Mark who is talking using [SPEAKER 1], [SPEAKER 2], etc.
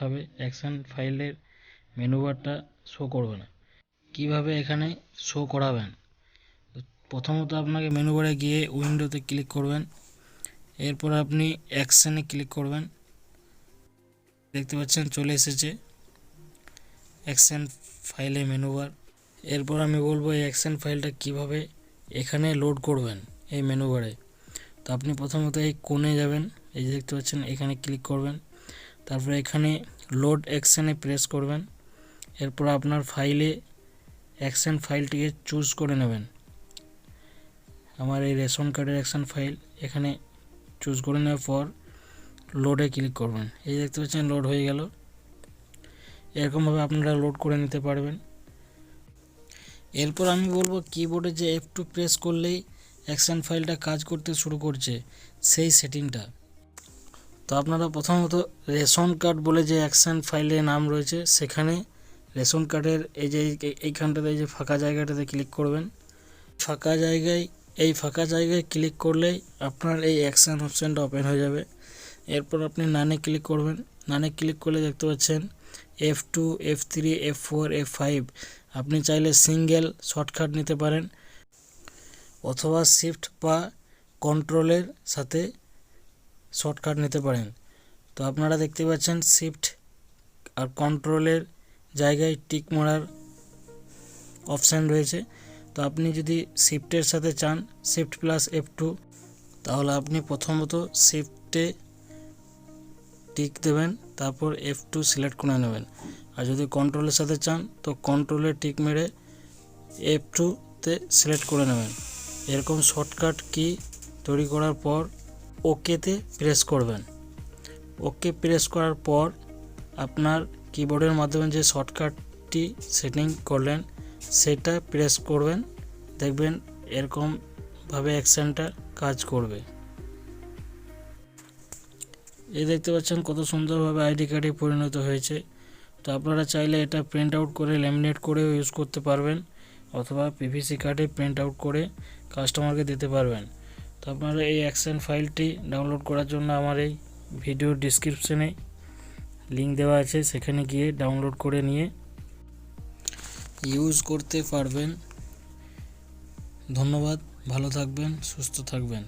[SPEAKER 1] দেখাবে, অ্যাকশন ফাইলের মেনু বারটা শো করবে না। কিভাবে এখানে শো করাবেন? প্রথমত আপনাকে মেনু বারে গিয়ে উইন্ডোতে ক্লিক করবেন, এরপর আপনি অ্যাকশনে ক্লিক করবেন। দেখতে পাচ্ছেন চলে এসেছে অ্যাকশন ফাইলে মেনু বার। এরপর আমি বলবো এই অ্যাকশন ফাইলটা কিভাবে এখানে লোড করবেন এই মেনু বারে। তো আপনি প্রথমত এই কোণে যাবেন, এই যে দেখতে পাচ্ছেন এখানে ক্লিক করবেন, তারপরে এখানে লোড অ্যাকশনে প্রেস করবেন। এরপর আপনার ফাইলে অ্যাকশন ফাইলটিকে চুজ করে নেবেন। আমার এই রেশন কার্ডের অ্যাকশন ফাইল এখানে চুজ করে নেওয়ার পর লোডে ক্লিক করবেন। এই দেখতে পাচ্ছেন লোড হয়ে গেল। এরকমভাবে আপনারা লোড করে নিতে পারবেন। এরপর আমি বলবো কিবোর্ডে যে F2 প্রেস করলেই অ্যাকশন ফাইলটা কাজ করতে শুরু করছে সেই সেটিংটা। তো আপনারা প্রথমত রেশন কার্ড বলে যে অ্যাকশন ফাইলের নাম রয়েছে সেখানে রেশন কার্ডের এই যে এইখানটাতে এই যে ফাঁকা জায়গাটাতে ক্লিক করবেন। ফাঁকা জায়গায় ক্লিক করলেই আপনার এই অ্যাকশন অপশানটা ওপেন হয়ে যাবে। এরপর আপনি নানে ক্লিক করবেন। নানে ক্লিক করলে দেখতে পাচ্ছেন F2, F3, F4, F5। আপনি চাইলে সিঙ্গেল শর্টকাট নিতে পারেন অথবা শিফট বা কন্ট্রোলের সাথে শর্টকাট নিতে পারেন। তো আপনারা দেখতে পাচ্ছেন শিফট আর কন্ট্রোলের জায়গায় টিক মারার অপশান রয়েছে। তো আপনি যদি শিফটের সাথে চান শিফট প্লাস F2, তাহলে আপনি প্রথমত শিফটে টিক দেবেন, তারপর F2 সিলেক্ট করে নেবেন। আর যদি কন্ট্রোলের সাথে চান তো কন্ট্রোলে টিক মেরে F2তে সিলেক্ট করে নেবেন। এরকম শর্টকাট কি তৈরি করার পর ওকেতে প্রেস করবেন। ওকে প্রেস করার পর আপনার কিবোর্ডের মাধ্যমে যে শর্টকাটটি সেটিং করলেন সেটা প্রেস করবেন। দেখবেন এরকমভাবে অ্যাকশনটা কাজ করবে। এই দেখতে পাচ্ছেন কত সুন্দরভাবে আইডি কার্ডে পরিণত হয়েছে। তো আপনারা চাইলে এটা প্রিন্ট আউট করে ল্যামিনেট করেও ইউজ করতে পারবেন অথবা পিভিসি কার্ডে প্রিন্ট আউট করে কাস্টমারকে দিতে পারবেন। তো আপনারা এই অ্যাকশন ফাইলটি ডাউনলোড করার জন্য আমার এই ভিডিওর ডিসক্রিপশনে লিঙ্ক দেওয়া আছে, সেখানে গিয়ে ডাউনলোড করে নিয়ে ইউজ করতে পারবেন। ধন্যবাদ, ভালো থাকবেন, সুস্থ থাকবেন।